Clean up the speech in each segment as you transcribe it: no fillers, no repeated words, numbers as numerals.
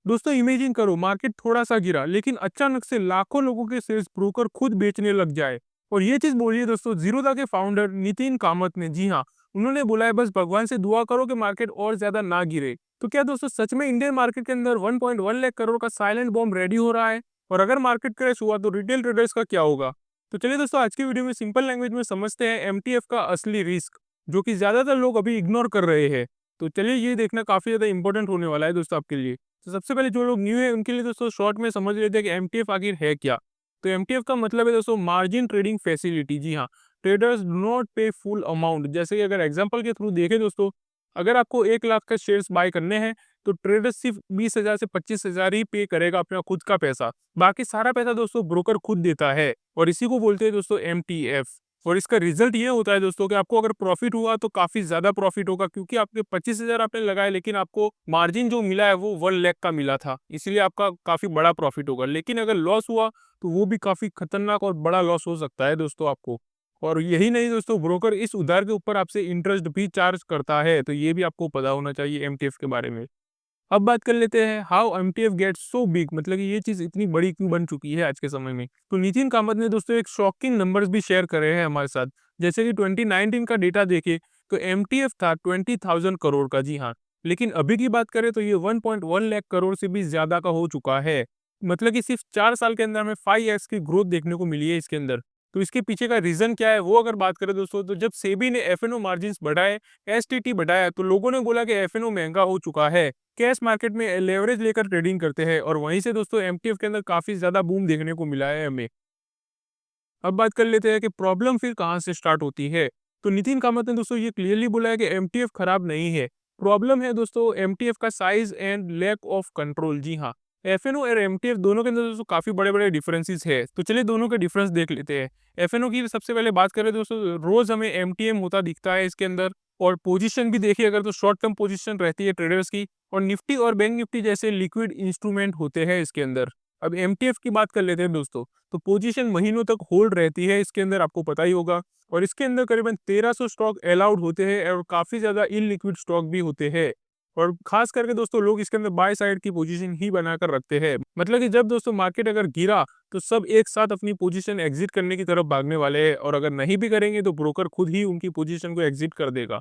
दोस्तों इमेजिन करो मार्केट थोड़ा-सा गिरा लेकिन अचानक से लाखों लोगों के शेयर्स ब्रोकर खुद बेचने लग जाए। और ये चीज़ बोली है दोस्तों ज़ीरोधा के फाउंडर नितिन कामत ने। जी हाँ, उन्होंने बोला है बस भगवान से दुआ करो कि मार्केट और ज़्यादा ना गिरे। तो क्या दोस्तों सच में इंडियन मार्केट के अंदर 1.1 लाख करोड़ का साइलेंट बॉम्ब रेडी हो रहा है? और अगर मार्केट क्रैश हुआ तो रिटेल ट्रेडर्स का क्या होगा? तो चलिए दोस्तों आज की वीडियो में सिंपल लैंग्वेज में समझते हैं एमटीएफ का असली रिस्क, जो कि ज़्यादातर लोग अभी इग्नोर कर रहे हैं। तो चलिए ये देखना काफ़ी ज़्यादा इंपॉर्टेंट होने वाला है दोस्तों आपके लिए। तो सबसे पहले जो लोग न्यू है उनके लिए दोस्तों शॉर्ट में समझ लेते हैं कि एमटीएफ आखिर है क्या। तो एमटीएफ का मतलब है दोस्तों मार्जिन ट्रेडिंग फैसिलिटी। जी हाँ, traders do not pay full amount. जैसे कि अगर एग्जांपल के थ्रू देखें दोस्तों, अगर आपको 1 लाख का शेयर्स बाय करने हैं तो ट्रेडर सिर्फ 20,000 से 25,000 ही पे करेगा अपना खुद का पैसा। बाकी सारा पैसा दोस्तों ब्रोकर खुद देता है और इसी को बोलते हैं दोस्तों एमटीएफ। और इसका रिजल्ट ये होता है दोस्तों कि आपको अगर प्रॉफिट हुआ तो काफ़ी ज़्यादा प्रॉफिट होगा, क्योंकि आपके 25,000 आपने लगाए लेकिन आपको मार्जिन जो मिला है वो 1 लाख का मिला था, इसलिए आपका काफ़ी बड़ा प्रॉफिट होगा। लेकिन अगर लॉस हुआ तो वो भी काफ़ी खतरनाक और बड़ा लॉस हो सकता है दोस्तों आपको। और यही नहीं दोस्तों, ब्रोकर इस उधार के ऊपर आपसे इंटरेस्ट भी चार्ज करता है, तो ये भी आपको पता होना चाहिए एमटीएफ के बारे में। अब बात कर लेते हैं how MTF gets so big, मतलब कि ये चीज़ इतनी बड़ी क्यों बन चुकी है आज के समय में। तो नितिन कामत ने दोस्तों एक शॉकिंग नंबर्स भी शेयर करे हैं हमारे साथ। जैसे कि 2019 का डेटा देखें तो एमटीएफ था 20,000 करोड़ का। जी हाँ, लेकिन अभी की बात करें तो ये 1.1 लाख करोड़ से भी ज़्यादा का हो चुका है। मतलब कि सिर्फ 4 साल के अंदर हमें 5x की ग्रोथ देखने को मिली है इसके अंदर। तो इसके पीछे का रीज़न क्या है वो अगर बात करें दोस्तों, तो जब सेबी ने एफएनओ मार्जिन्स बढ़ाए, एसटीटी बढ़ाया, तो लोगों ने बोला कि एफएनओ महँगा हो चुका है। कैश मार्केट में लेवरेज लेकर ट्रेडिंग करते हैं और वहीं से दोस्तों एमटीएफ के अंदर काफ़ी ज़्यादा बूम देखने को मिला है हमें। अब बात कर लेते हैं कि प्रॉब्लम फिर कहाँ से स्टार्ट होती है। तो नितिन कामत ने दोस्तों ये क्लियरली बोला है कि एमटीएफ खराब नहीं है। प्रॉब्लम है दोस्तों एमटीएफ का size and lack of control. जी हाँ, एफएनओ और एमटीएफ दोनों के अंदर दोस्तों काफ़ी बड़े-बड़े डिफरेंसेस है। तो चलिए दोनों के डिफरेंस देख लेते हैं। एफएनओ की सबसे पहले बात करें दोस्तों, रोज़ हमें एमटीएम होता दिखता है इसके अंदर। और पोजीशन भी देखिए अगर तो शॉर्ट टर्म पोजीशन रहती है ट्रेडर्स की, और निफ्टी और बैंक निफ्टी जैसे लिक्विड इंस्ट्रूमेंट होते हैं इसके अंदर। अब एमटीएफ की बात कर लेते हैं दोस्तों, तो पोजीशन महीनों तक होल्ड रहती है इसके अंदर, आपको पता ही होगा। और इसके अंदर करीबन 1300 स्टॉक अलाउड होते हैं और काफ़ी ज़्यादा इलिक्विड स्टॉक भी होते हैं। और खास करके दोस्तों लोग इसके अंदर बाय साइड की पोजीशन ही बनाकर रखते हैं। मतलब कि जब दोस्तों मार्केट अगर गिरा तो सब एक साथ अपनी पोजीशन एग्जिट करने की तरफ भागने वाले हैं, और अगर नहीं भी करेंगे तो ब्रोकर खुद ही उनकी पोजीशन को एग्जिट कर देगा।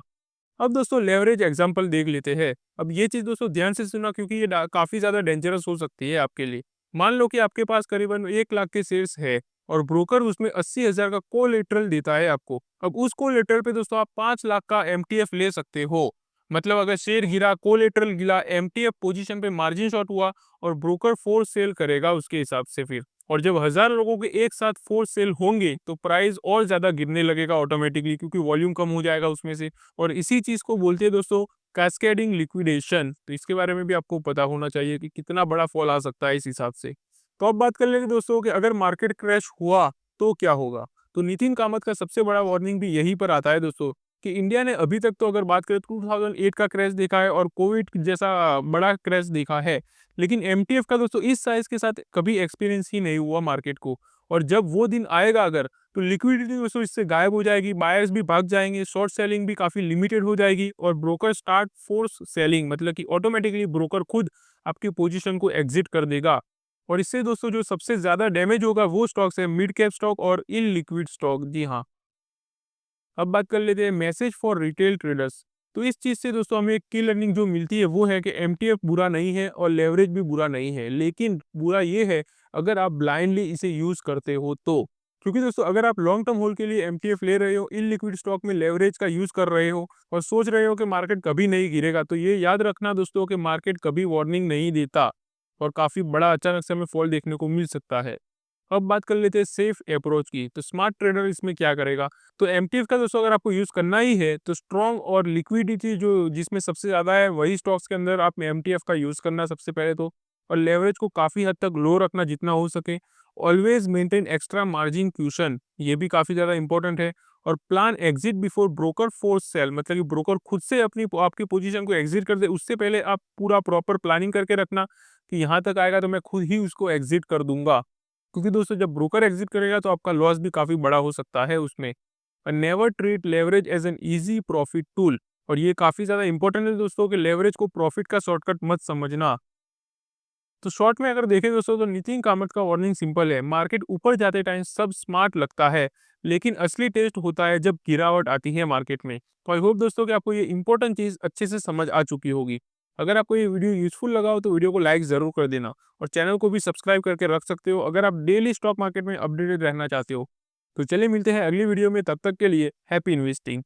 अब दोस्तों लेवरेज एग्जांपल देख लेते हैं। अब ये चीज़ दोस्तों ध्यान से सुनना, क्योंकि ये काफ़ी ज़्यादा डेंजरस हो सकती है आपके लिए। मान लो कि आपके पास करीबन 1 लाख के शेयर्स है और ब्रोकर उसमें 80,000 का कोलेटरल देता है आपको। अब उस कोलेटरल पे दोस्तों आप 5 लाख का एमटीएफ ले सकते हो। मतलब अगर शेयर गिरा, कोलेटरल गिरा, एमटीएफ पोजीशन पे मार्जिन शॉट हुआ और ब्रोकर फोर्स सेल करेगा उसके हिसाब से फिर। और जब 1000 लोगों के एक साथ फोर्स सेल होंगे तो प्राइस और ज़्यादा गिरने लगेगा ऑटोमेटिकली, क्योंकि वॉल्यूम कम हो जाएगा उसमें से। और इसी चीज़ को बोलते हैं दोस्तों कैस्केडिंग लिक्विडेशन। तो इसके बारे में भी आपको पता होना चाहिए कि कितना बड़ा फॉल आ सकता है इस हिसाब से। तो अब बात कर लेंगे दोस्तों कि अगर मार्केट क्रैश हुआ तो क्या होगा। तो नितिन कामत का सबसे बड़ा वार्निंग भी यहीं पर आता है दोस्तों, कि इंडिया ने अभी तक तो अगर बात करें 2008 का क्रैश देखा है और कोविड जैसा बड़ा क्रैश देखा है, लेकिन एमटीएफ का दोस्तों इस साइज के साथ कभी एक्सपीरियंस ही नहीं हुआ मार्केट को। और जब वो दिन आएगा अगर, तो लिक्विडिटी दोस्तों इससे गायब हो जाएगी, बायर्स भी भाग जाएंगे, शॉर्ट सेलिंग भी काफ़ी लिमिटेड हो जाएगी और ब्रोकर स्टार्ट फोर्स सेलिंग, मतलब कि ऑटोमेटिकली ब्रोकर खुद आपकी पोजीशन को एग्जिट कर देगा। और इससे दोस्तों जो सबसे ज़्यादा डैमेज होगा वो स्टॉक्स है मिड कैप स्टॉक और इललिक्विड स्टॉक। जी हाँ, अब बात कर लेते हैं मैसेज फॉर रिटेल ट्रेडर्स। तो इस चीज़ से दोस्तों हमें एक की लर्निंग जो मिलती है वो है कि एमटीएफ बुरा नहीं है और लेवरेज भी बुरा नहीं है, लेकिन बुरा ये है अगर आप ब्लाइंडली इसे यूज़ करते हो तो। क्योंकि दोस्तों अगर आप लॉन्ग टर्म होल्ड के लिए एमटीएफ ले रहे हो, इलिक्विड स्टॉक में लेवरेज का यूज़ कर रहे हो और सोच रहे हो कि मार्केट कभी नहीं गिरेगा, तो ये याद रखना दोस्तों कि मार्केट कभी वार्निंग नहीं देता और काफ़ी बड़ा अचानक से हमें फॉल देखने को मिल सकता है। अब बात कर लेते हैं सेफ अप्रोच की। तो स्मार्ट ट्रेडर इसमें क्या करेगा, तो एमटीएफ का दोस्तों अगर आपको यूज़ करना ही है तो स्ट्रॉन्ग और लिक्विडिटी जो जिसमें सबसे ज़्यादा है वही स्टॉक्स के अंदर आप एमटीएफ का यूज़ करना सबसे पहले तो। और लेवरेज को काफ़ी हद तक लो रखना जितना हो सके। Always maintain extra margin cushion, ये भी काफ़ी ज़्यादा इंपॉर्टेंट है। और plan exit before broker force sell, मतलब कि ब्रोकर खुद से अपनी आपकी पोजीशन को एग्जिट कर दे उससे पहले आप पूरा प्रॉपर प्लानिंग करके रखना कि यहाँ तक आएगा तो मैं खुद ही उसको एग्जिट कर दूंगा। क्योंकि दोस्तों जब ब्रोकर एग्जिट करेगा तो आपका लॉस भी काफ़ी बड़ा हो सकता है उसमें। Never treat leverage as an easy profit tool, और ये काफ़ी ज़्यादा इंपॉर्टेंट है दोस्तों कि लेवरेज को प्रॉफिट का शॉर्टकट मत समझना। तो शॉर्ट में अगर देखें दोस्तों तो नितिन कामत का वार्निंग सिंपल है, मार्केट ऊपर जाते टाइम सब स्मार्ट लगता है, लेकिन असली टेस्ट होता है जब गिरावट आती है मार्केट में। तो आई होप दोस्तों कि आपको ये इंपॉर्टेंट चीज़ अच्छे से समझ आ चुकी होगी। अगर आपको ये वीडियो यूज़फुल लगा हो तो वीडियो को लाइक ज़रूर कर देना और चैनल को भी सब्सक्राइब करके रख सकते हो अगर आप डेली स्टॉक मार्केट में अपडेटेड रहना चाहते हो। तो चलिए मिलते हैं अगली वीडियो में, तब तक के लिए हैप्पी इन्वेस्टिंग।